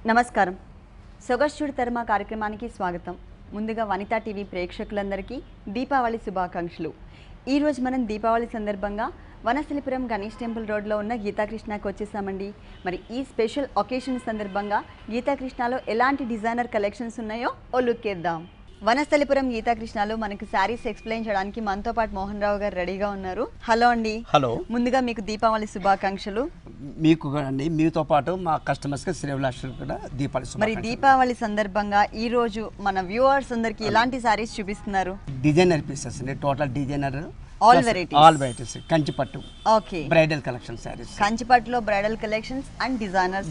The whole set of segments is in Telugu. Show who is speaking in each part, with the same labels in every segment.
Speaker 1: నమస్కారం. సొగస్చుడి తర్మ కార్యక్రమానికి స్వాగతం. ముందుగా వనితా టీవీ ప్రేక్షకులందరికీ దీపావళి శుభాకాంక్షలు. ఈరోజు మనం దీపావళి సందర్భంగా వనస్థలిపురం గణేష్ టెంపుల్ రోడ్లో ఉన్న గీతాకృష్ణకి వచ్చేసామండి. మరి ఈ స్పెషల్ ఒకేషన్ సందర్భంగా గీతాకృష్ణలో ఎలాంటి డిజైనర్ కలెక్షన్స్ ఉన్నాయో ఓ లుక్ వేద్దాం. వనస్థలిపురం గీతాకృష్ణలో మనకు శారీస్ ఎక్స్ప్లెయిన్ చేయడానికి మనతో పాటు మోహన్ రావు గారు రెడీగా ఉన్నారు. హలో అండి.
Speaker 2: హలో.
Speaker 1: ముందుగా మీకు దీపావళి శుభాకాంక్షలు.
Speaker 2: మీకు అండి, మీతో పాటు మా కస్టమర్స్కి శ్రీవిలాషులు కూడా దీపావళి
Speaker 1: మరి దీపావళి సందర్భంగా ఈ రోజు మన వ్యూవర్స్ అందరికి ఎలాంటి శారీస్ చూపిస్తున్నారు?
Speaker 2: డిజైనర్ పీసెస్ అండి, total designer
Speaker 1: all
Speaker 2: varieties Kanchipattu.
Speaker 1: Okay,
Speaker 2: bridal collection saris,
Speaker 1: కంచిపట్టులో bridal collections and designer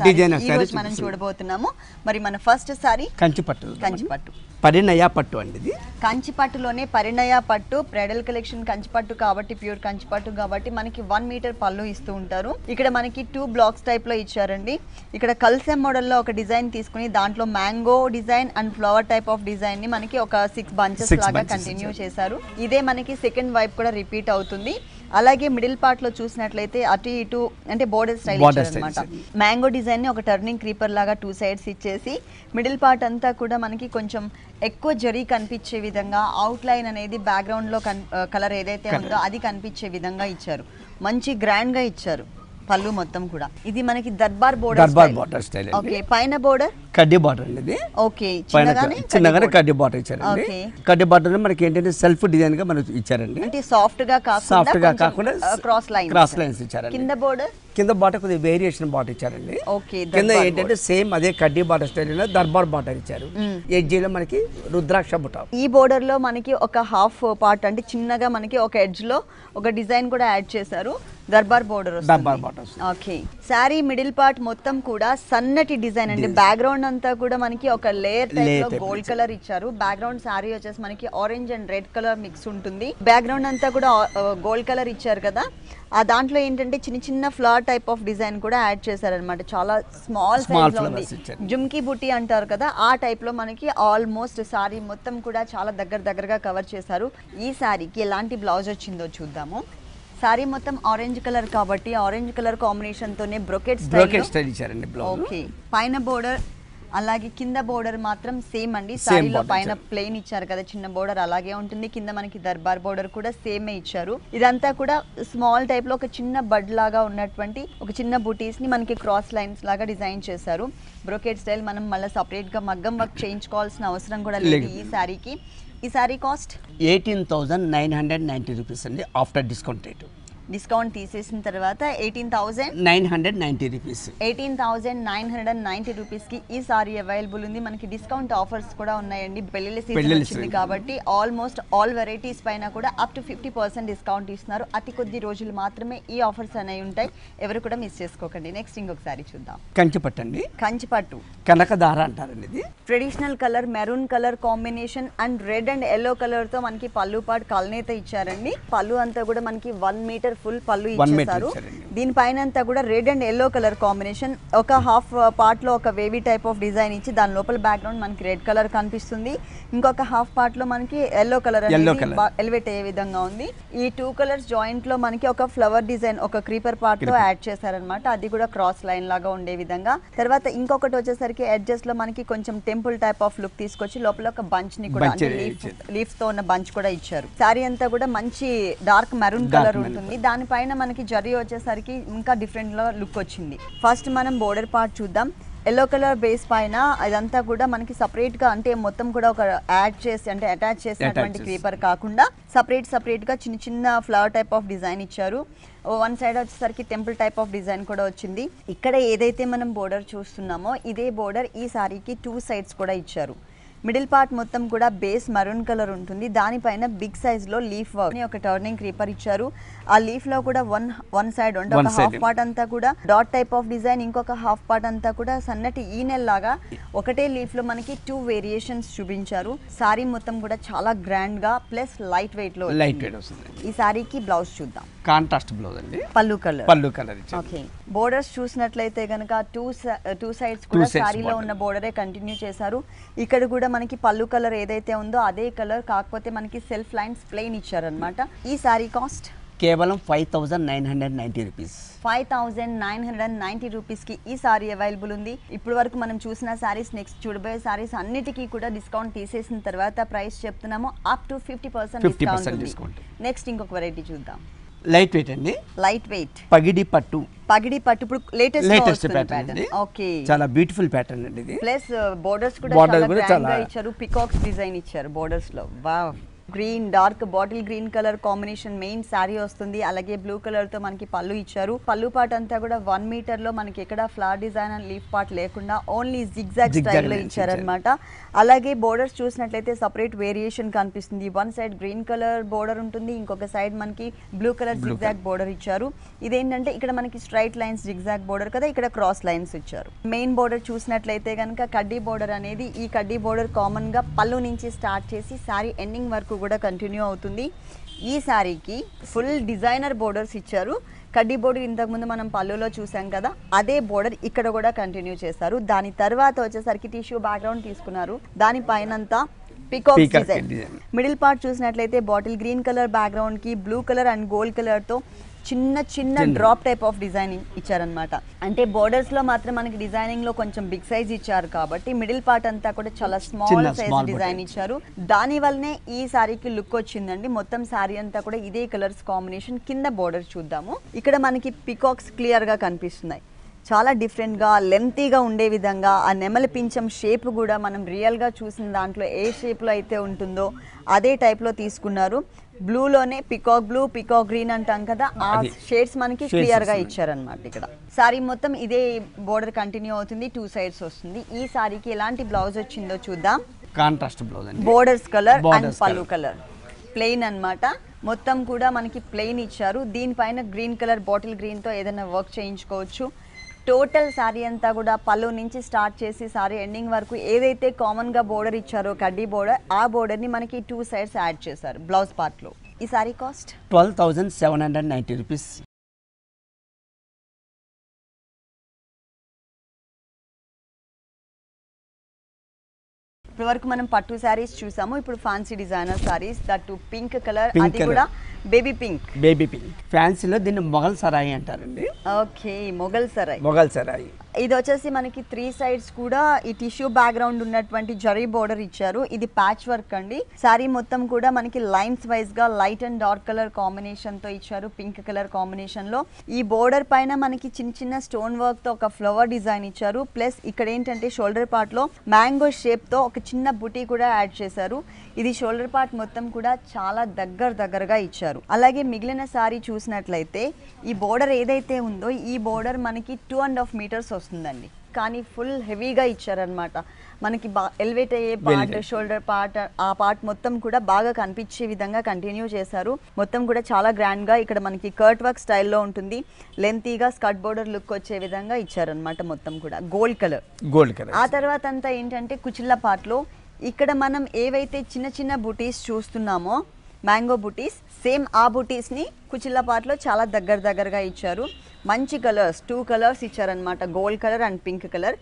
Speaker 1: saris మనం చూడబోతున్నాము. మరి మన ఫస్ట్ శారీ కంచిపట్టు
Speaker 2: పరిణయ పట్టు అండి. ఇది
Speaker 1: కంచిపట్టులోనే పరిణయ పట్టు బ్రైడల్ కలెక్షన్. కంచిపట్టు కాబట్టి ప్యూర్ కంచిపట్టు కాబట్టి మనకి 1 మీటర్ పళ్ళు ఇస్తూ ఉంటారు. ఇక్కడ మనకి 2 బ్లాక్స్ టైప్ లో ఇచ్చారండి. ఇక్కడ కల్సెమ్ మోడల్ లో ఒక డిజైన్ తీసుకుని దాంట్లో mango design and flower type of design ని మనకి ఒక 6 బంచెస్ లాగా కంటిన్యూ చేశారు. ఇదే మనకి సెకండ్ వైపు కూడా రిపీట్ అవుతుంది. అలాగే మిడిల్ పార్ట్ లో చూసినట్లయితే అటు ఇటు అంటే బోర్డర్ స్టైల్ ఇచ్చారన్నమాట. మ్యాంగో డిజైన్ ని ఒక టర్నింగ్ క్రీపర్ లాగా 2 సైడ్స్ ఇచ్చేసి మిడిల్ పార్ట్ అంతా కూడా మనకి కొంచెం ఎక్కువ జరీ కనిపించే విధంగా అవుట్ లైన్ అనేది బ్యాక్గ్రౌండ్ లో కలర్ ఏదైతే ఉందో అది కనిపించే విధంగా ఇచ్చారు. మంచి గ్రాండ్ గా ఇచ్చారు పళ్ళు మొత్తం కూడా. ఇది మనకి దర్బార్ బోర్డర్ స్టైల్. ఓకే, పైన బోర్డర్
Speaker 2: కడ్డీ బార్డర్ అండి. ఇది
Speaker 1: ఓకే,
Speaker 2: చిన్నగానే కడ్డీ బార్డర్ ఇచ్చారండి. కడ్డీ బార్డర్ మనకి ఏంటంటే సెల్ఫ్ డిజైన్ గా మనకి ఇచ్చారండి.
Speaker 1: అంటే సాఫ్ట్ గా కాకుండా క్రాస్ లైన్స్
Speaker 2: ఇచ్చారండి.
Speaker 1: కింద
Speaker 2: బార్డర్ కొద్దిగా వేరియేషన్ బార్డర్ ఇచ్చారండి.
Speaker 1: ఓకే,
Speaker 2: కింద ఏంటంటే సేమ్ అదే కడ్డీ బార్డర్ స్టైల్ లో దర్బార్ బార్డర్ ఇచ్చారు. ఎడ్జ్ లో మనకి రుద్రాక్ష బుట్ట.
Speaker 1: ఈ బోర్డర్ లో మనకి ఒక హాఫ్ పార్ట్ అంటే చిన్నగా మనకి ఒక ఎడ్జ్ లో ఒక డిజైన్ కూడా యాడ్ చేశారు. Darbar border. Okay, sari middle part మొత్తం కూడా సన్నటి డిజైన్ అండి. బ్యాక్గ్రౌండ్ అంతా కూడా మనకి ఒక లేయర్ టైప్ లో గోల్డ్ కలర్ ఇచ్చారు. బ్యాక్గ్రౌండ్ శారీ వచ్చేసి మనకి orange and red colour mix ఉంటుంది. బ్యాక్గ్రౌండ్ అంతా కూడా గోల్డ్ కలర్ ఇచ్చారు కదా. ఆ దాంట్లో ఏంటంటే చిన్న చిన్న ఫ్లవర్ టైప్ ఆఫ్ డిజైన్ కూడా యాడ్ చేశారనమాట. చాలా స్మాల్ సైజ్ లో ఉంది. జుమ్కీ బుట్టి అంటారు కదా, ఆ టైప్ లో మనకి ఆల్మోస్ట్ శారీ మొత్తం కూడా చాలా దగ్గరగా కవర్ చేశారు. ఈ శారీకి ఎలాంటి బ్లౌజ్ వచ్చిందో చూద్దాము. సారీ మొత్తం ఆరెంజ్ కలర్ కాబట్టి ఆరెంజ్ కలర్ కాంబినేషన్ తోనే బ్రోకెట్
Speaker 2: స్టైల్ ఇచ్చారండి.
Speaker 1: ఓకే, పైన బోర్డర్ అలాగే కింద బోర్డర్ మాత్రం సేమ్ అండి. సారీలో పైన ప్లెయిన్ ఇచ్చారు కదా చిన్న బోర్డర్, అలాగే ఉంటుంది. కింద మనకి దర్బార్ బోర్డర్ కూడా సేమే ఇచ్చారు. ఇదంతా కూడా స్మాల్ టైప్ లో ఒక చిన్న బడ్ లాగా ఉన్నటువంటి ఒక చిన్న బూటీస్ ని మనకి క్రాస్ లైన్స్ లాగా డిజైన్ చేశారు. బ్రోకెట్ స్టైల్ మనం మళ్ళీ సపరేట్ గా మగ్గం వర్క్ చేయించుకోవాల్సిన అవసరం కూడా లేదు ఈ సారీకి. ఈ సారీ కాస్ట్
Speaker 2: 18,990 రూపీస్ అండి. ఆఫ్టర్ డిస్కౌంట్ రేట్,
Speaker 1: డిస్కౌంట్ తీసేసిన తర్వాత
Speaker 2: 18,990 రూపీస్.
Speaker 1: 18,990 రూపీస్ కి ఈ సారీ అవైలబుల్ ఉంది. మనకి డిస్కౌంట్ ఆఫర్స్ కూడా ఉన్నాయండి. పెళ్లిళ్ళ సీజన్ వచ్చింది కాబట్టి ఆల్మోస్ట్ ఆల్ వెరైటీస్ పైన కూడా అప్ టు 50% డిస్కౌంట్ ఇస్తున్నారు. అతి కొద్ది రోజులు మాత్రమే ఈ ఆఫర్స్ అనేవి ఉంటాయి. ఎవరు కూడా మిస్ చేసుకోకండి. నెక్స్ట్ ఇంకొకసారి చూద్దాం.
Speaker 2: కంచిపట్టు అండి.
Speaker 1: కంచిపట్టు
Speaker 2: కనకదార అంటారండి. ఇది
Speaker 1: traditional colour maroon colour combination and red and yellow colour తో మనకి పళ్ళు పాటు కల్నేత ఇచ్చారండి. పళ్ళు అంతా కూడా మనకి 1 మీటర్ ఫుల్ పళ్ళు ఇచ్చేసారు. దీనిపైన అంతా కూడా red and yellow colour combination. ఒక హాఫ్ పార్ట్ లో ఒక వేవీ టైప్ ఆఫ్ డిజైన్ ఇచ్చి దాని లోపల బ్యాక్గ్రౌండ్ మనకి రెడ్ కలర్ కనిపిస్తుంది. ఇంకొక హాఫ్ పార్ట్ లో మనకి ఎల్లో కలర్ ఎలివేట్ అయ్యే విధంగా ఉంది. ఈ 2 కలర్స్ జాయింట్ లో మనకి ఒక ఫ్లవర్ డిజైన్ ఒక క్రీపర్ పార్ట్ తో యాడ్ చేశారనమాట. అది కూడా క్రాస్ లైన్ లాగా ఉండే విధంగా. తర్వాత ఇంకొకటి వచ్చేసరికి ఎడ్జెస్ లో మనకి కొంచెం టెంపుల్ టైప్ ఆఫ్ లుక్ తీసుకొచ్చి లోపల ఒక బంచ్ ని కూడా లీఫ్ తో ఉన్న బంచ్ కూడా ఇచ్చారు. సారీ అంతా కూడా మంచి డార్క్ మెరూన్ కలర్ ఉంటుంది. దానిపైన మనకి జరీ వచ్చేసరికి ఇంకా డిఫరెంట్ లో లుక్ వచ్చింది. ఫస్ట్ మనం బోర్డర్ పార్ట్ చూద్దాం. ఎల్లో కలర్ బేస్ పైన ఇదంతా కూడా మనకి సపరేట్ గా అంటే మొత్తం కూడా ఒక యాడ్ చేసి అంటే అటాచ్ చేసినటువంటి క్రీపర్ కాకుండా సపరేట్ గా చిన్న చిన్న ఫ్లవర్ టైప్ ఆఫ్ డిజైన్ ఇచ్చారు. 1 సైడ్ వచ్చేసరికి టెంపుల్ టైప్ ఆఫ్ డిజైన్ కూడా వచ్చింది. ఇక్కడ ఏదైతే మనం బోర్డర్ చూస్తున్నామో ఇదే బోర్డర్ ఈ సారీకి 2 సైడ్స్ కూడా ఇచ్చారు. మిడిల్ పార్ట్ మొత్తం కూడా బేస్ మరూన్ కలర్ ఉంటుంది. దానిపైన బిగ్ సైజ్ లో లీఫ్ వర్క్ ఒక టర్నింగ్ క్రీపర్ ఇచ్చారు. ఆ లీఫ్ లో కూడా వన్ సైడ్ అంటే ఒక హాఫ్ పార్ట్ అంతా కూడా డాట్ టైప్ ఆఫ్ డిజైన్, ఇంకొక హాఫ్ పార్ట్ అంతా కూడా సన్నటి ఈనెల్ లాగా ఒకటే లీఫ్ లో మనకి 2 వేరియేషన్స్ చూపించారు. సారీ మొత్తం కూడా చాలా గ్రాండ్ గా ప్లస్ లైట్ వెయిట్ లో వస్తుంది. ఈ సారీకి బ్లౌజ్ చూద్దాం.
Speaker 2: కాంట్రాస్ట్ బ్లౌజ్ అండి.
Speaker 1: పళ్ళు కలర్. ఓకే, బోర్డర్స్ చూసినట్లయితే కనుక 2 సైడ్స్ కూడా సారీలో ఉన్న బోర్డరే కంటిన్యూ చేశారు. ఇక్కడ కూడా మనకి పళ్ళు కలర్ ఏదైతే ఉందో అదే కలర్, కాకపోతే మనకి సెల్ఫ్ లైన్స్ ప్లెయిన్ ఇచ్చారనమాట. ఈ సారీ కాస్ట్
Speaker 2: కేవలం 5990 రూపీస్.
Speaker 1: 5990 రూపీస్కి ఈ సారీ అవైలబుల్ ఉంది. ఇప్పుడు వరకు మనం చూసిన సారీస్, నెక్స్ట్ చూడబోయే సారీస్ అన్నిటికీ కూడా డిస్కౌంట్ తీసేసిన తర్వాత ప్రైస్ చెప్తున్నాము అప్ టు 50% డిస్కౌంట్. నెక్స్ట్ ఇంకొక వెరైటీ చూద్దాం.
Speaker 2: లైట్ వెయిట్ అండి,
Speaker 1: లైట్ వెయిట్
Speaker 2: పగిడి పట్టు.
Speaker 1: ఇప్పుడు లేటెస్ట్ ప్యాటర్న్. ఓకే,
Speaker 2: చాలా బ్యూటిఫుల్ ప్యాటర్న్ అండి ఇది.
Speaker 1: ప్లస్ బోర్డర్స్ కూడా చాలా గ్రాండ్ గా ఇచ్చారు, పికాక్స్ డిజైన్ ఇచ్చారు బోర్డర్స్ లో. Wow, green, dark bottle green colour combination main sari వస్తుంది. అలాగే బ్లూ కలర్ తో మనకి పళ్ళు ఇచ్చారు. పళ్ళు పార్ట్ అంతా కూడా 1 మీటర్ లో మనకి ఎక్కడ flower design and leaf part లేకుండా ఓన్లీ జిగ్జాగ్ స్టైల్ లో ఇచ్చారనమాట. అలాగే బోర్డర్స్ చూసినట్లయితే సపరేట్ వేరియేషన్ కనిపిస్తుంది. One side green colour border ఉంటుంది, ఇంకొక సైడ్ మనకి బ్లూ కలర్ జిగ్జాగ్ బోర్డర్ ఇచ్చారు. ఇదేంటంటే ఇక్కడ మనకి స్ట్రైట్ లైన్స్ జిగ్జాగ్ బోర్డర్ కదా, ఇక్కడ క్రాస్ లైన్స్ ఇచ్చారు. మెయిన్ బోర్డర్ చూసినట్లయితే కనుక కడ్డీ బోర్డర్ అనేది, ఈ కడ్డీ బోర్డర్ కామన్ గా పళ్ళు నుంచి స్టార్ట్ చేసి శారీ ఎండింగ్ వరకు కూడా కంటిన్యూ అవుతుంది. ఈ శారీకి ఫుల్ డిజైనర్ బోర్డర్స్ ఇచ్చారు. కడ్డీ బోర్డర్ ఇంతకుముందు మనం పళ్ళులో చూసాం కదా, అదే బోర్డర్ ఇక్కడ కూడా కంటిన్యూ చేశారు. దాని తర్వాత వచ్చేసరికి టిష్యూ బ్యాక్గ్రౌండ్ తీసుకున్నారు. దానిపైనంతా పికాక్ డిజైన్. మిడిల్ పార్ట్ చూసినట్లయితే బాటిల్ గ్రీన్ కలర్ బ్యాక్గ్రౌండ్ కి blue colour and gold colour తో చిన్న డ్రాప్ టైప్ ఆఫ్ డిజైనింగ్ ఇచ్చారనమాట. అంటే బోర్డర్స్ లో మాత్రం మనకి డిజైనింగ్ లో కొంచెం బిగ్ సైజ్ ఇచ్చారు కాబట్టి మిడిల్ పార్ట్ అంతా కూడా చాలా స్మాల్ సైజ్ డిజైన్ ఇచ్చారు. దాని వల్లనే ఈ సారీకి లుక్ వచ్చిందండి. మొత్తం సారీ అంతా కూడా ఇదే కలర్స్ కాంబినేషన్. కింద బోర్డర్ చూద్దాము. ఇక్కడ మనకి పికాక్స్ క్లియర్ గా కనిపిస్తున్నాయి. చాలా డిఫరెంట్గా లెంతీగా ఉండే విధంగా ఆ నెమలి పించం షేప్ కూడా మనం రియల్గా చూసిన దాంట్లో ఏ షేప్లో అయితే ఉంటుందో అదే టైప్లో తీసుకున్నారు. బ్లూలోనే పికాక్ బ్లూ, పికాక్ గ్రీన్ అంటాం కదా, ఆ షేడ్స్ మనకి క్లియర్గా ఇచ్చారనమాట. ఇక్కడ సారీ మొత్తం ఇదే బోర్డర్ కంటిన్యూ అవుతుంది, 2 సైడ్స్ వస్తుంది. ఈ సారీకి ఎలాంటి బ్లౌజ్ వచ్చిందో చూద్దాం.
Speaker 2: కాంట్రాస్ట్ బ్లౌజ్ అండి,
Speaker 1: బోర్డర్స్ కలర్ అండ్ పళ్ళు కలర్ ప్లెయిన్ అన్నమాట. మొత్తం కూడా మనకి ప్లెయిన్ ఇచ్చారు. దీనిపైన గ్రీన్ కలర్ బాటిల్ గ్రీన్తో ఏదైనా వర్క్ చేయించుకోవచ్చు. టోటల్ శారీ అంతా కూడా పళ్ళు నుంచి స్టార్ట్ చేసి శారీ ఎండింగ్ వరకు ఏదైతే కామన్గా బోర్డర్ ఇచ్చారో కడ్డీ బోర్డర్, ఆ బోర్డర్ని మనకి 2 సైడ్స్ యాడ్ చేశారు బ్లౌజ్ పార్ట్లో. ఈ శారీ కాస్ట్
Speaker 2: 12,790 రూపీస్.
Speaker 1: ఇప్పటి వరకు మనం పట్టు శారీస్ చూసాము. ఇప్పుడు fancy designer saris, that pink colour, అది కూడా బేబీ పింక్.
Speaker 2: ఫ్యాన్సీలో దీన్ని మొఘల్ సరాయి అంటారండి.
Speaker 1: ఓకే, మొఘల్
Speaker 2: సరాయి.
Speaker 1: ఇది వచ్చేసి మనకి 3 సైడ్స్ కూడా ఈ టిష్యూ బ్యాక్గ్రౌండ్ ఉన్నటువంటి జరీ బోర్డర్ ఇచ్చారు. ఇది ప్యాచ్ వర్క్ అండి. శారీ మొత్తం కూడా మనకి లైన్స్ వైజ్ గా light and dark colour combination తో ఇచ్చారు, పింక్ కలర్ కాంబినేషన్ లో. ఈ బోర్డర్ పైన మనకి చిన్న స్టోన్ వర్క్ తో ఒక ఫ్లవర్ డిజైన్ ఇచ్చారు. ప్లస్ ఇక్కడ ఏంటంటే షోల్డర్ పార్ట్ లో మ్యాంగో షేప్ తో ఒక చిన్న బుటీ కూడా యాడ్ చేశారు. ఇది షోల్డర్ పార్ట్ మొత్తం కూడా చాలా దగ్గరగా ఇచ్చారు. అలాగే మిగిలిన సారీ చూసినట్లయితే ఈ బోర్డర్ ఏదైతే ఉందో ఈ బోర్డర్ మనకి 2.5 మీటర్స్ వస్తుందండి. కానీ ఫుల్ హెవీగా ఇచ్చారనమాట. మనకి ఎలివేట్ అయ్యే పార్ట్, షోల్డర్ పార్ట్, ఆ పార్ట్ మొత్తం కూడా బాగా కనిపించే విధంగా కంటిన్యూ చేశారు. మొత్తం కూడా చాలా గ్రాండ్గా ఇక్కడ మనకి కర్ట్ వర్క్ స్టైల్లో ఉంటుంది. లెంతీగా స్కర్ట్ బోర్డర్ లుక్ వచ్చే విధంగా ఇచ్చారనమాట. మొత్తం కూడా గోల్డ్ కలర్. ఆ తర్వాత అంతా ఏంటంటే కుచిళ్ళ పార్ట్లో ఇక్కడ మనం ఏవైతే చిన్న బుటీస్ చూస్తున్నామో మ్యాంగో బుటీస్, సేమ్ ఆ బుటీస్ని కుచిళ్ళ పార్ట్లో చాలా దగ్గరగా ఇచ్చారు. మంచి కలర్స్, 2 కలర్స్ ఇచ్చారనమాట, gold colour and pink colour.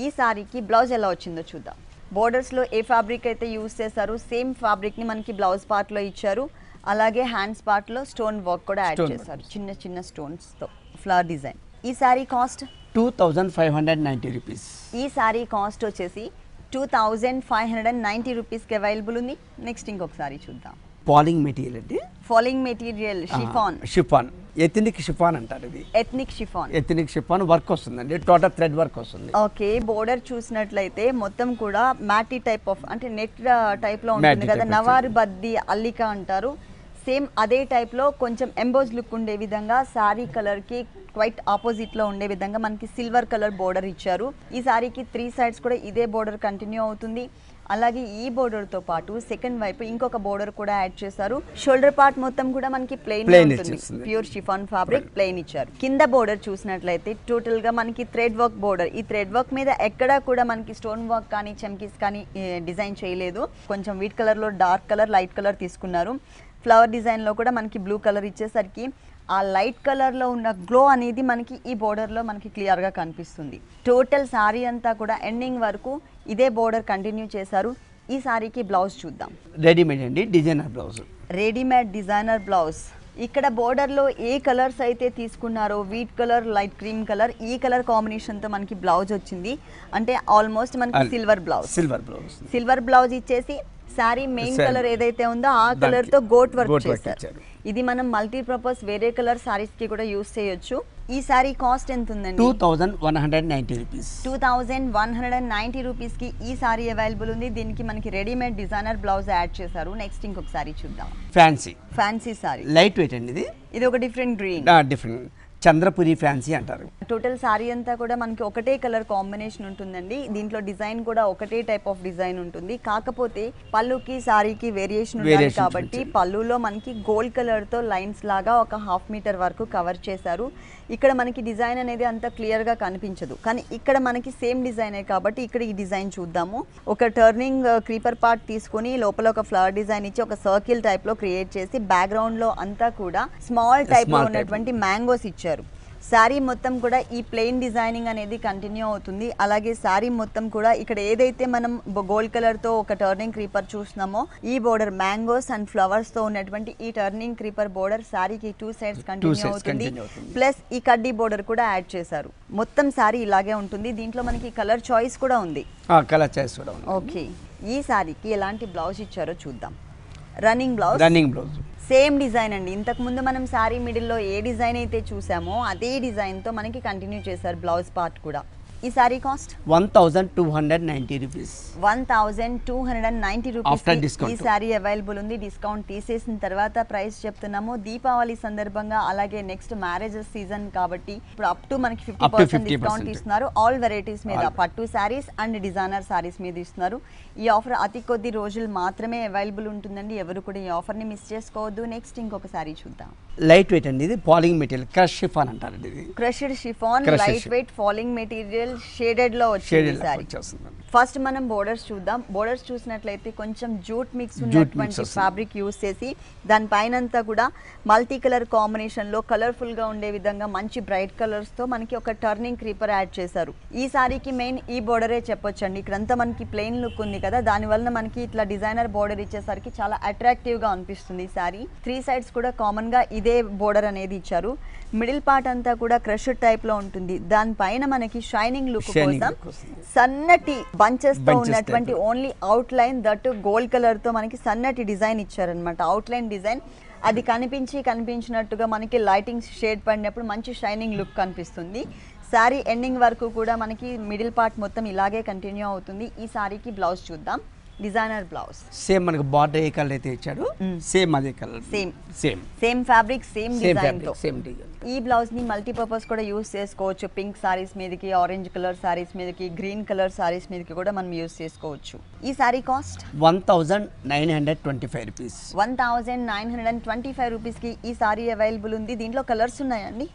Speaker 1: ఈ సారీకి బ్లౌజ్ ఎలా వచ్చిందో చూద్దాం. బోర్డర్స్లో ఏ ఫ్యాబ్రిక్ అయితే యూజ్ చేశారో సేమ్ ఫ్యాబ్రిక్ని మనకి బ్లౌజ్ పార్ట్లో ఇచ్చారు. అలాగే హ్యాండ్స్ పార్ట్లో స్టోన్ వర్క్ కూడా యాడ్ చేశారు, చిన్న స్టోన్స్తో ఫ్లవర్ డిజైన్. ఈ సారీ కాస్ట్
Speaker 2: 2590 రూపీస్.
Speaker 1: ఈ సారీ కాస్ట్ వచ్చేసి 2590 రూపీస్కి అవైలబుల్ ఉంది. నెక్స్ట్ ఇంకొక సారీ చూద్దాం.
Speaker 2: ఫాలింగ్ మెటీరియల్ అండి.
Speaker 1: Falling material
Speaker 2: chiffon, ethnic chiffon అంటారు. ఇది ఎథనిక్ షిఫాన్ వర్క్ వస్తుందండి, టోటల్ థ్రెడ్ వర్క్ వస్తుంది.
Speaker 1: ఓకే, బోర్డర్ చూసినట్లయితే మొత్తం కూడా మ్యాటీ టైప్ ఆఫ్, అంటే నెట్ టైప్ లో ఉంటుంది కదా, నవారు బద్ది అల్లిక అంటారు. సేమ్ అదే టైప్ లో కొంచెం ఎంబోజ్ లుక్ ఉండే విధంగా సారీ కలర్ కి క్వైట్ ఆపోజిట్ లో ఉండే విధంగా మనకి సిల్వర్ కలర్ బోర్డర్ ఇచ్చారు. ఈ సారీకి 3 సైడ్స్ కూడా ఇదే బోర్డర్ కంటిన్యూ అవుతుంది. అలాగే ఈ బోర్డర్ తో పాటు సెకండ్ వైపు ఇంకొక బోర్డర్ కూడా యాడ్ చేశారు. షోల్డర్ పార్ట్ మొత్తం కూడా మనకి ప్లెయిన్ ఉంటుంది, ప్యూర్ షిఫాన్ ఫ్యాబ్రిక్ ప్లెయిన్ ఇచ్చారు. కింద బోర్డర్ చూసినట్లయితే టోటల్ గా మనకి థ్రెడ్ వర్క్ బోర్డర్. ఈ థ్రెడ్ వర్క్ మీద ఎక్కడా కూడా మనకి స్టోన్ వర్క్ కానీ చమ్కీస్ కానీ డిజైన్ చేయలేదు. కొంచెం వీట్ కలర్ లో డార్క్ కలర్, లైట్ కలర్ తీసుకున్నారు. ఫ్లవర్ డిజైన్ లో కూడా మనకి బ్లూ కలర్ ఇచ్చేసరికి ఆ లైట్ కలర్ లో ఉన్న గ్లో అనేది మనకి ఈ బోర్డర్ లో మనకి క్లియర్ గా కనిపిస్తుంది. టోటల్ సారీ అంతా కూడా ఎండింగ్ వరకు ఇదే బోర్డర్ కంటిన్యూ చేశారు. ఈ సారీకి బ్లౌజ్ చూద్దాం.
Speaker 2: రెడీమేడ్ అండి, designer blouse.
Speaker 1: Readymade designer blouse ఇక్కడ బోర్డర్ లో ఏ కలర్స్ అయితే తీసుకున్నారో wheat colour, light cream colour, ఈ కలర్ కాంబినేషన్ తో మనకి బ్లౌజ్ వచ్చింది. అంటే ఆల్మోస్ట్ మనకి సిల్వర్ బ్లౌజ్ ఇచ్చేసి సారీ మెయిన్ కలర్ ఏదైతే ఉందో ఆ కలర్ తో గోట్ వర్క్ చేశారు. ఇది మనం మల్టీపర్పస్ వేరే కలర్ సారీస్ కి కూడా యూస్ చేయొచ్చు. ఈ సారీ కాస్ట్ ఎంత ఉందండి?
Speaker 2: 2190 రూపీస్.
Speaker 1: 2190 రూపీస్ కి ఈ సారీ అవైలబుల్ ఉంది. దీనికి మనకి రెడీమేడ్ డిజైనర్ బ్లౌజ్ యాడ్ చేశారు. నెక్స్ట్ ఇంకొక సారీ చూద్దాం. ఫ్యాన్సీ సారీ,
Speaker 2: లైట్ వెయిట్ అండి. ఇది
Speaker 1: ఒక డిఫరెంట్ గ్రీన్,
Speaker 2: చంద్రపురి ఫ్యాన్సీ అంటారు.
Speaker 1: టోటల్ సారీ అంతా కూడా మనకి ఒకటే కలర్ కాంబినేషన్ ఉంటుందండి. దీంట్లో డిజైన్ కూడా ఒకటే టైప్ ఆఫ్ డిజైన్ ఉంటుంది. కాకపోతే పళ్ళుకి సారీకి వేరియేషన్ ఉండాలి కాబట్టి పళ్ళులో మనకి గోల్డ్ కలర్ తో లైన్స్ లాగా ఒక 1/2 మీటర్ వరకు కవర్ చేశారు. ఇక్కడ మనకి డిజైన్ అనేది అంత క్లియర్ గా కనిపించదు, కానీ ఇక్కడ మనకి సేమ్ డిజైనే కాబట్టి ఇక్కడ ఈ డిజైన్ చూద్దాము. ఒక టర్నింగ్ క్రీపర్ పార్ట్ తీసుకొని లోపల ఒక ఫ్లవర్ డిజైన్ ఇచ్చి ఒక సర్కిల్ టైప్ లో క్రియేట్ చేసి బ్యాక్గ్రౌండ్ లో అంతా కూడా స్మాల్ టైప్ లో ఉన్నటువంటి మ్యాంగోస్ ఇచ్చారు. శారీ మొత్తం కూడా ఈ ప్లెయిన్ డిజైనింగ్ అనేది కంటిన్యూ అవుతుంది. అలాగే శారీ మొత్తం కూడా ఇక్కడ ఏదైతే మనం గోల్డ్ కలర్ తో ఒక టర్నింగ్ క్రీపర్ చూస్తున్నామో ఈ బోర్డర్ మ్యాంగోస్ అండ్ ఫ్లవర్స్ తో ఉన్నటువంటి ఈ టర్నింగ్ క్రీపర్ బోర్డర్ శారీకి 2 సైడ్స్ కంటిన్యూ అవుతుంది. ప్లస్ ఈ కడ్డీ బోర్డర్ కూడా యాడ్ చేశారు. మొత్తం శారీ ఇలాగే ఉంటుంది. దీంట్లో మనకి కలర్ చాయిస్ కూడా ఉంది. ఓకే, ఈ శారీకి ఎలాంటి బ్లౌజ్ ఇచ్చారో చూద్దాం. రన్నింగ్ బ్లౌజ్ సేమ్ డిజైన్ అండి. ఇంతకు ముందు మనం శారీ మిడిల్లో ఏ డిజైన్ అయితే చూసామో అదే డిజైన్ తో మనకి కంటిన్యూ చేశారు బ్లౌజ్ పార్ట్ కూడా. ఈ సారీ కాస్ట్
Speaker 2: 1290 రూపీస్.
Speaker 1: 1290 రూపీస్ ఈ సారీ అవైలబుల్ ఉంది. డిస్కౌంట్ తీసేసిన తర్వాత ప్రైస్ చెప్తున్నాము. దీపావళి సందర్భంగా అలాగే నెక్స్ట్ మ్యారేజెస్ సీజన్ కాబట్టి ఇప్పుడు అప్ టు మనకి 50% డిస్కౌంట్ ఇస్తున్నారు. ఆల్ వెరైటీస్ మీద పట్టు సారీస్ అండ్ డిజైనర్ సారీస్ మీద ఇస్తున్నారు. ఈ ఆఫర్ అతి కొద్ది రోజులు మాత్రమే అవైలబుల్ ఉంటుందండి. ఎవరు కూడా ఈ ఆఫర్ ని మిస్ చేసుకోవద్దు. నెక్స్ట్ ఇంకొక సారీ చూద్దాం.
Speaker 2: లైట్ వెయిట్ అండి. ఇది ఫాలింగ్ మెటీరియల్, క్రష్ షిఫాన్ అంటారు. ఇది
Speaker 1: crushed chiffon light weight falling material shaded లో వచ్చింది సారీ. ఫస్ట్ మనం బోర్డర్స్ చూద్దాం. బోర్డర్స్ చూసినట్లయితే కొంచెం జూట్ మిక్స్ ఉన్నటువంటి ఫ్యాబ్రిక్ యూస్ చేసి దానిపైన అంతా కూడా మల్టీ కలర్ కాంబినేషన్ లో కలర్ఫుల్ గా ఉండే విధంగా మంచి బ్రైట్ కలర్స్ తో మనకి ఒక టర్నింగ్ క్రీపర్ యాడ్ చేశారు. ఈ సారీకి మెయిన్ ఈ బోర్డరే చెప్పొచ్చండి. ఇక్కడంతా మనకి ప్లెయిన్ లుక్ ఉంది కదా, దాని వలన మనకి ఇట్లా డిజైనర్ బోర్డర్ ఇచ్చేసరికి చాలా అట్రాక్టివ్ గా అనిపిస్తుంది. ఈ సారీ 3 సైడ్స్ కూడా కామన్ గా ఇదే బోర్డర్ అనేది ఇచ్చారు. మిడిల్ పార్ట్ అంతా కూడా క్రష్డ్ టైప్ లో ఉంటుంది. దానిపైన మనకి షైనింగ్ లుక్ కోసం సన్నటి బంచెస్ తో ఉన్నటువంటి only out line that gold colour తో మనకి సన్నటి డిజైన్ ఇచ్చారనమాట. అవుట్ లైన్ డిజైన్ అది కనిపించినట్టుగా మనకి లైటింగ్ షేడ్ పడినప్పుడు మంచి షైనింగ్ లుక్ కనిపిస్తుంది. శారీ ఎండింగ్ వరకు కూడా మనకి మిడిల్ పార్ట్ మొత్తం ఇలాగే కంటిన్యూ అవుతుంది. ఈ శారీకి బ్లౌజ్ చూద్దాం. డిజైనర్ బ్లౌజ్
Speaker 2: సేమ్ మనకి బార్డర్ ఏ కలర్ అయితే ఇచ్చాడు సేమ్ అదే colour,
Speaker 1: same fabric, same design తో. ఈ బ్లౌజ్ ని మల్టీపర్పస్ కూడా యూస్ చేసుకోవచ్చు. పింక్ సారీస్ మీదకి, ఆరెంజ్ కలర్ సారీస్ మీదకి, గ్రీన్ కలర్ సారీస్ మీదకి కూడా మనం యూస్ చేసుకోవచ్చు. ఈ సారీ కాస్ట్
Speaker 2: 1925 రూపీస్.
Speaker 1: 1925 రూపీస్ కి ఈ సారీ అవైలబుల్ ఉంది. దీంట్లో కలర్స్ ఉన్నాయండి?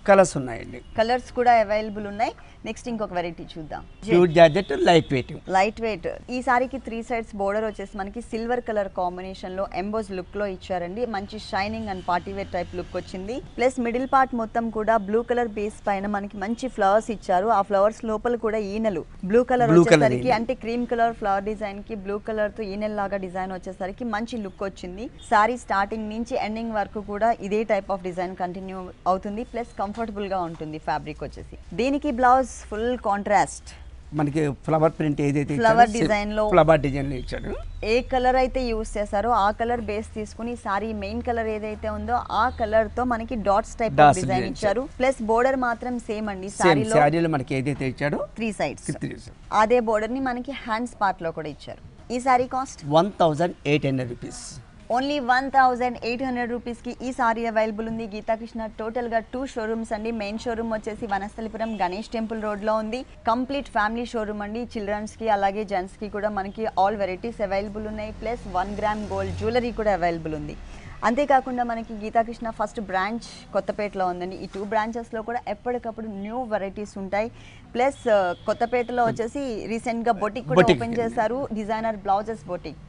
Speaker 1: కలర్స్ కూడా అవైలబుల్ ఉన్నాయి. నెక్స్ట్ ఇంకొక వెరైటీ చూద్దాం.
Speaker 2: Pure georgette light weight.
Speaker 1: ఈ సారీకి 3 సైడ్స్ బోర్డర్ వచ్చేసి మనకి సిల్వర్ కలర్ కాంబినేషన్ లో ఎంబోస్ లుక్ లో ఇచ్చారండి. మంచి shining and party wear type look వచ్చింది. ప్లస్ మిడిల్ పార్ట్ మొత్తం కూడా బ్లూ కలర్ బేస్ పైన మనకి మంచి ఫ్లవర్స్ ఇచ్చారు. ఆ ఫ్లవర్స్ లోపల కూడా ఈనెలు బ్లూ కలర్ వచ్చేసరికి, అంటే క్రీమ్ కలర్ ఫ్లవర్ డిజైన్ కి బ్లూ కలర్ తో ఈనెల్ లాగా డిజైన్ వచ్చేసరికి మంచి లుక్ వచ్చింది. సారీ స్టార్టింగ్ నుంచి ఎండింగ్ వరకు కూడా ఇదే టైప్ ఆఫ్ డిజైన్ కంటిన్యూ అవుతుంది. ప్లస్ కంఫర్టబుల్ గా ఉంటుంది ఫ్యాబ్రిక్ వచ్చేసి. దీనికి బ్లౌజ్ ఫుల్ కాంట్రాస్ట్
Speaker 2: మనకి ఫ్లవర్ ప్రింట్ ఏదైతే
Speaker 1: ఫ్లవర్ డిజైన్ లో
Speaker 2: ఇచ్చాడు.
Speaker 1: ఏ కలర్ అయితే యూస్ చేశారో ఆ కలర్ బేస్ తీసుకుని సారీ మెయిన్ కలర్ ఏదైతే ఉందో ఆ కలర్ తో మనకి డాట్స్ టైప్ ఆఫ్ డిజైన్ ఇచ్చారు. ప్లస్ బోర్డర్ మాత్రం సేమ్ అండి.
Speaker 2: సారీలో మనకి ఏదైతే ఇచ్చాడో
Speaker 1: 3 సైడ్స్ అదే బోర్డర్ ని మనకి హ్యాండ్స్ పార్ట్ లో కూడా ఇచ్చారు. ఈ sari cost
Speaker 2: 1800 rupees.
Speaker 1: Only 1800 rupees కి ఈ సారీ అవైలబుల్ ఉంది. గీతాకృష్ణ టోటల్ గా 2 షోరూమ్స్ అండి. మెయిన్ షోరూమ్ వచ్చేసి వనస్థలిపురం గణేష్ టెంపుల్ రోడ్ లో ఉంది. కంప్లీట్ ఫ్యామిలీ షోరూమ్ అండి. చిల్డ్రన్స్ కి అలాగే జెంట్స్ కి కూడా మనకి ఆల్ వెరైటీస్ అవైలబుల్ ఉన్నాయి. ప్లస్ 1 గ్రామ్ గోల్డ్ జ్యువెలరీ కూడా అవైలబుల్ ఉంది. అంతేకాకుండా మనకి గీతాకృష్ణ ఫస్ట్ బ్రాంచ్ కొత్తపేటలో ఉందండి. ఈ 2 బ్రాంచెస్ లో కూడా ఎప్పటికప్పుడు న్యూ వెరైటీస్ ఉంటాయి. ప్లస్ కొత్తపేటలో వచ్చేసి రీసెంట్ గా బొటిక్ కూడా ఓపెన్ చేశారు, designer blouses boutique.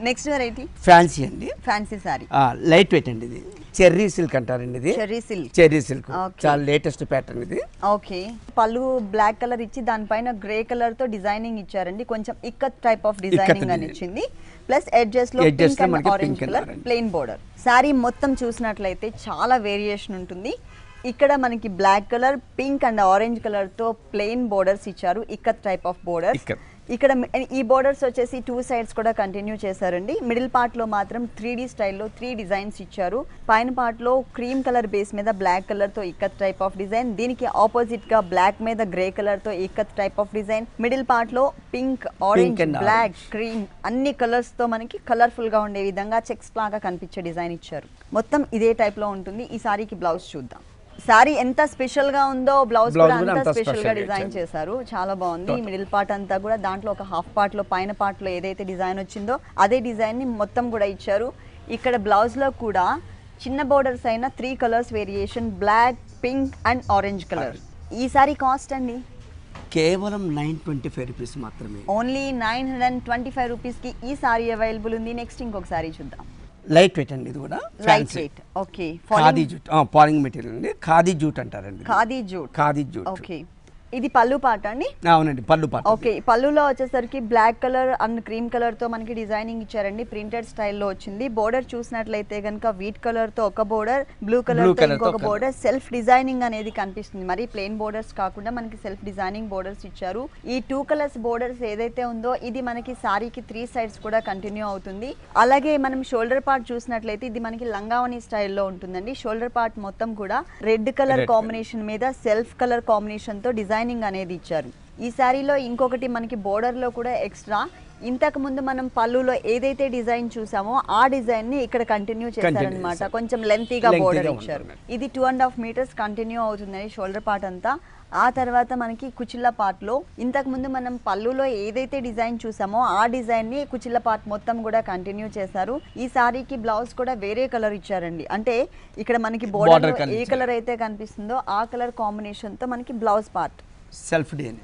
Speaker 1: Next variety
Speaker 2: fancy అండి,
Speaker 1: ఫ్యాన్సీ సారీ,
Speaker 2: లైట్ వెయిట్ అండి. ఇది చెర్రీ సిల్క్ అంటారండి. ఇది చెర్రీ సిల్క్ చాలా లేటెస్ట్ ప్యాటర్న్ ఇది.
Speaker 1: ఓకే, పళ్ళు బ్లాక్ కలర్ ఇచ్చి దానిపైన గ్రే కలర్ తో డిజైనింగ్ ఇచ్చారండి. కొంచెం ఇక్కత్ టైప్ ఆఫ్ డిజైనింగ్ అని ఇచ్చింది. ప్లస్ ఎడ్జెస్ లో pink and orange colour plain border. Sari మొత్తం చూసినట్లయితే చాలా వేరియేషన్ ఉంటుంది. ఇక్కడ మనకి black colour, pink and orange colour తో ప్లెయిన్ బోర్డర్స్ ఇచ్చారు, ఇక్కత్ టైప్ ఆఫ్ బోర్డర్స్. ఇక్కడ ఈ బోర్డర్స్ వచ్చేసి 2 సైడ్స్ కూడా కంటిన్యూ చేశారండి. మిడిల్ పార్ట్ లో మాత్రం 3D స్టైల్లో 3 డిజైన్స్ ఇచ్చారు. పైన పార్ట్ లో క్రీమ్ కలర్ బేస్ మీద బ్లాక్ కలర్ తో ఇక్కత్ టైప్ ఆఫ్ డిజైన్, దీనికి ఆపోజిట్ గా బ్లాక్ మీద గ్రే కలర్ తో ikat type of design. Middle part లో పింక్, ఆరెంజ్, బ్లాక్, క్రీమ్ అన్ని కలర్స్ తో మనకి కలర్ఫుల్ గా ఉండే విధంగా చెక్స్ లాగా కనిపించే డిజైన్ ఇచ్చారు. మొత్తం ఇదే టైప్ లో ఉంటుంది. ఈ సారీకి బ్లౌజ్ చూద్దాం. సారీ ఎంత స్పెషల్ గా ఉందో బ్లౌజ్ కూడా అంత స్పెషల్ గా డిజైన్ చేశారు. చాలా బాగుంది. మిడిల్ పార్ట్ అంతా కూడా దాంట్లో ఒక హాఫ్ పార్ట్ లో పైన పార్ట్ లో ఏదైతే డిజైన్ వచ్చిందో అదే డిజైన్ ని మొత్తం కూడా ఇచ్చారు. ఇక్కడ బ్లౌజ్ లో కూడా చిన్న బోర్డర్స్ అయిన 3 colours variation, black, pink and orange colour. ఈ సారీ కాస్ట్ అండి
Speaker 2: కేవలం 925 రూపీస్ మాత్రమే.
Speaker 1: ఓన్లీ 925 రూపీస్ కి ఈ సారీ అవైలబుల్ ఉంది. నెక్స్ట్ ఇంకొక సారీ చూద్దాం.
Speaker 2: లైట్ వెయిట్ అండి. ఇది కూడా
Speaker 1: light weight. Okay,
Speaker 2: khadi jute, polling material అండి. ఖాదీ జూట్ అంటారండి.
Speaker 1: Khadi jute.
Speaker 2: Khadi jute.
Speaker 1: Okay, ఇది పళ్ళు పాట అండి.
Speaker 2: అవునండి, పళ్ళు పాట.
Speaker 1: ఓకే, పళ్ళులో వచ్చేసరికి black colour and cream colour తో మనకి డిజైనింగ్ ఇచ్చారండి. ప్రింటెడ్ స్టైల్లో వచ్చింది. బోర్డర్ చూసినట్లయితే కనుక వీట్ కలర్ తో ఒక బోర్డర్, బ్లూ కలర్ తో ఇంకొక బోర్డర్. సెల్ఫ్ డిజైనింగ్ అనేది కనిపిస్తుంది. మరి ప్లెయిన్ బోర్డర్స్ కాకుండా మనకి సెల్ఫ్ డిజైనింగ్ బోర్డర్స్ ఇచ్చారు. ఈ 2 కలర్స్ బోర్డర్స్ ఏదైతే ఉందో ఇది మనకి సారీకి 3 సైడ్స్ కూడా కంటిన్యూ అవుతుంది. అలాగే మనం షోల్డర్ పార్ట్ చూసినట్లయితే ఇది మనకి లంగావని స్టైల్లో ఉంటుందండి. షోల్డర్ పార్ట్ మొత్తం కూడా రెడ్ కలర్ కాంబినేషన్ మీద సెల్ఫ్ కలర్ కాంబినేషన్ తో డిజైనింగ్ అనేది ఇచ్చారు. ఈ సారీలో ఇంకొకటి మనకి బోర్డర్ లో కూడా ఎక్స్ట్రా, ఇంతకు ముందు మనం పళ్ళులో ఏదైతే డిజైన్ చూసామో ఆ డిజైన్ ని ఇక్కడ కంటిన్యూ చేశారనమాట. కొంచెం లెంతీగా బోర్డర్ ఇచ్చారు. ఇది 2.5 మీటర్స్ కంటిన్యూ అవుతుందని షోల్డర్ పార్ట్ అంతా. ఆ తర్వాత మనకి కుచిళ్ళ పార్ట్ లో ఇంతకు ముందు మనం పళ్ళులో ఏదైతే డిజైన్ చూసామో ఆ డిజైన్ ని కుచిళ్ళ పార్ట్ మొత్తం కూడా కంటిన్యూ చేశారు. ఈ సారీకి బ్లౌజ్ కూడా వేరే కలర్ ఇచ్చారండి. అంటే ఇక్కడ మనకి బోర్డర్ ఏ కలర్ అయితే కనిపిస్తుందో ఆ కలర్ కాంబినేషన్ తో మనకి blouse part
Speaker 2: self design.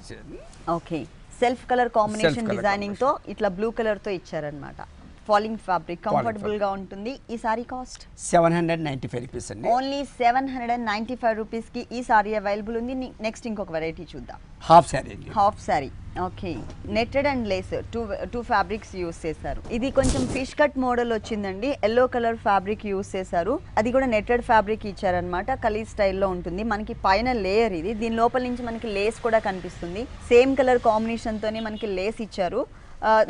Speaker 1: Okay, self colour combination designing తో ఇట్లా బ్లూ కలర్ తో ఇచ్చారనమాట. ఫాలింగ్ ఫ్యాబ్రిక్, కంఫర్టబుల్ గా ఉంటుంది. ఈ సారీ కాస్ట్
Speaker 2: 795 రూపీస్ అండి.
Speaker 1: ఓన్లీ 795 రూపీస్ కి ఈ సారీ అవైలబుల్ ఉంది. నెక్స్ట్ ఇంకొక వెరైటీ చూద్దాం.
Speaker 2: హాఫ్ సారీ అండి.
Speaker 1: Half sorry. Okay, netted and Lay's two fabrics use చేశారు. ఇది కొంచెం ఫిష్ కట్ మోడల్ వచ్చిందండి. ఎల్లో కలర్ ఫ్యాబ్రిక్ యూస్ చేశారు. అది కూడా నెట్టెడ్ ఫ్యాబ్రిక్ ఇచ్చారనమాట. కలీ స్టైల్లో ఉంటుంది. మనకి పైన లేయర్ ఇది, దీని లోపల నుంచి మనకి లేస్ కూడా కనిపిస్తుంది. సేమ్ కలర్ కాంబినేషన్ తోనే మనకి లేస్ ఇచ్చారు.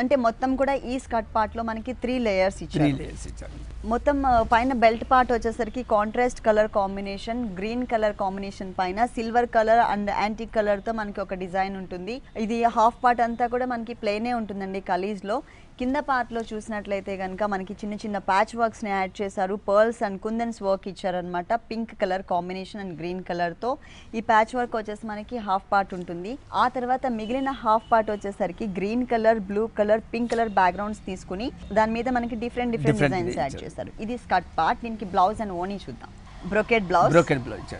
Speaker 1: అంటే మొత్తం కూడా ఈ స్కర్ట్ పార్ట్ లో మనకి 3 లేయర్స్ ఇచ్చారు. మొత్తం పైన బెల్ట్ పార్ట్ వచ్చేసరికి contrast colour combination, green colour combination పైన silver colour and antique colour తో మనకి ఒక డిజైన్ ఉంటుంది. ఇది హాఫ్ పార్ట్ అంతా కూడా మనకి ప్లెయినే ఉంటుందండి కలీజ్ లో. కింద పార్ట్ లో చూసినట్లయితే కనుక మనకి చిన్న చిన్న ప్యాచ్ వర్క్స్ ని యాడ్ చేశారు. పర్ల్స్ అండ్ కుందన్స్ వర్క్ ఇచ్చారనమాట. Pink colour combination and green colour తో ఈ ప్యాచ్ వర్క్ వచ్చేసి మనకి హాఫ్ పార్ట్ ఉంటుంది. ఆ తర్వాత మిగిలిన హాఫ్ పార్ట్ వచ్చేసరికి green colour, blue colour, pink colour backgrounds తీసుకుని దాని మీద మనకి డిఫరెంట్ డిజైన్స్ యాడ్ చేశారు. ఇది స్కర్ట్ పార్ట్. దీనికి బ్లౌజ్ అండ్ ఓనీ చూద్దాం. Brocade blouse.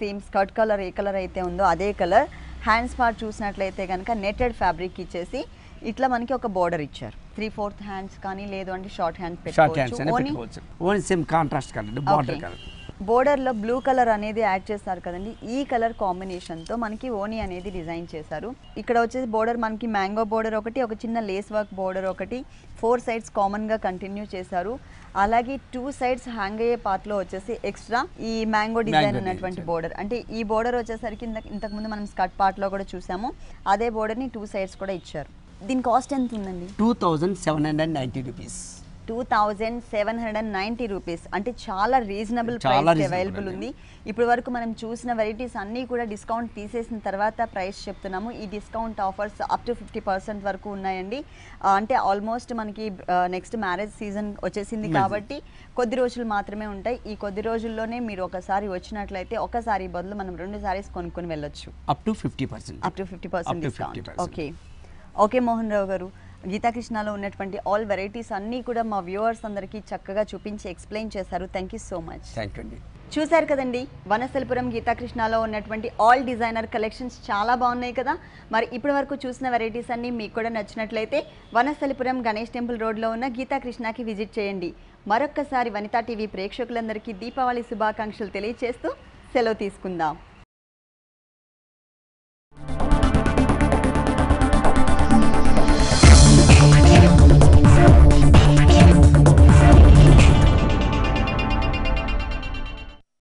Speaker 1: Same skirt colour ఏ కలర్ అయితే ఉందో అదే కలర్. హ్యాండ్స్ పార్ట్ చూసినట్లయితే కనుక నెట్టెడ్ ఫ్యాబ్రిక్ ఇచ్చేసి ఇట్లా మనకి ఒక బోర్డర్ ఇచ్చారు. 3/4 హ్యాండ్స్ కానీ లేదు అంటే షార్ట్ హ్యాండ్ పెట్టుకోవచ్చు. బోర్డర్ లో బ్లూ కలర్ అనేది యాడ్ చేస్తారు కదండి. ఈ కలర్ కాంబినేషన్ తో మనకి ఓనీ అనేది డిజైన్ చేశారు. ఇక్కడ వచ్చేసి బోర్డర్ మనకి మ్యాంగో బోర్డర్ ఒకటి, ఒక చిన్న లేస్ వర్క్ బోర్డర్ ఒకటి, 4 సైడ్స్ కామన్ గా కంటిన్యూ చేశారు. అలాగే 2 సైడ్స్ హ్యాంగ్ అయ్యే పార్ట్ లో వచ్చేసి ఎక్స్ట్రా ఈ మ్యాంగో డిజైన్ ఉన్నటువంటి బోర్డర్. అంటే ఈ బోర్డర్ వచ్చేసరికి ఇంతకు ముందు మనం స్కర్ట్ పార్ట్ లో కూడా చూసాము. అదే బోర్డర్ ని 2 సైడ్స్ కూడా ఇచ్చారు. దీని కాస్ట్ ఎంత ఉందండి?
Speaker 2: 2790 రూపీస్.
Speaker 1: 2790 రూపీస్. అంటే చాలా రీజనబుల్ ప్రైస్ అవైలబుల్ ఉంది. ఇప్పటి వరకు మనం చూసిన వెరైటీస్ అన్నీ కూడా డిస్కౌంట్ తీసేసిన తర్వాత ప్రైస్ చెప్తున్నాము. ఈ డిస్కౌంట్ ఆఫర్స్ అప్ టు 50% వరకు ఉన్నాయండి. అంటే ఆల్మోస్ట్ మనకి నెక్స్ట్ మ్యారేజ్ సీజన్ వచ్చేసింది కాబట్టి కొద్ది రోజులు మాత్రమే ఉంటాయి. ఈ కొద్ది రోజుల్లోనే మీరు ఒకసారి వచ్చినట్లయితే ఒకసారి బదులు మనం 2 సారీస్ కొనుక్కొని వెళ్ళొచ్చు.
Speaker 2: Up to 50%
Speaker 1: discount. Okay Mohan Rao గారు, గీతాకృష్ణలో ఉన్నటువంటి ఆల్ వెరైటీస్ అన్నీ కూడా మా వ్యూవర్స్ అందరికీ చక్కగా చూపించి ఎక్స్ప్లెయిన్ చేశారు. Thank you so much.
Speaker 2: Thank you అండి.
Speaker 1: చూశారు కదండి, వనస్థలిపురం గీతాకృష్ణలో ఉన్నటువంటి ఆల్ డిజైనర్ కలెక్షన్స్ చాలా బాగున్నాయి కదా. మరి ఇప్పటి వరకు చూసిన వెరైటీస్ అన్నీ మీకు కూడా నచ్చినట్లయితే వనస్థలిపురం గణేష్ టెంపుల్ రోడ్లో ఉన్న గీతాకృష్ణకి విజిట్ చేయండి. మరొక్కసారి వనితా టీవీ ప్రేక్షకులందరికీ దీపావళి శుభాకాంక్షలు తెలియజేస్తూ సెలవు తీసుకుందాం.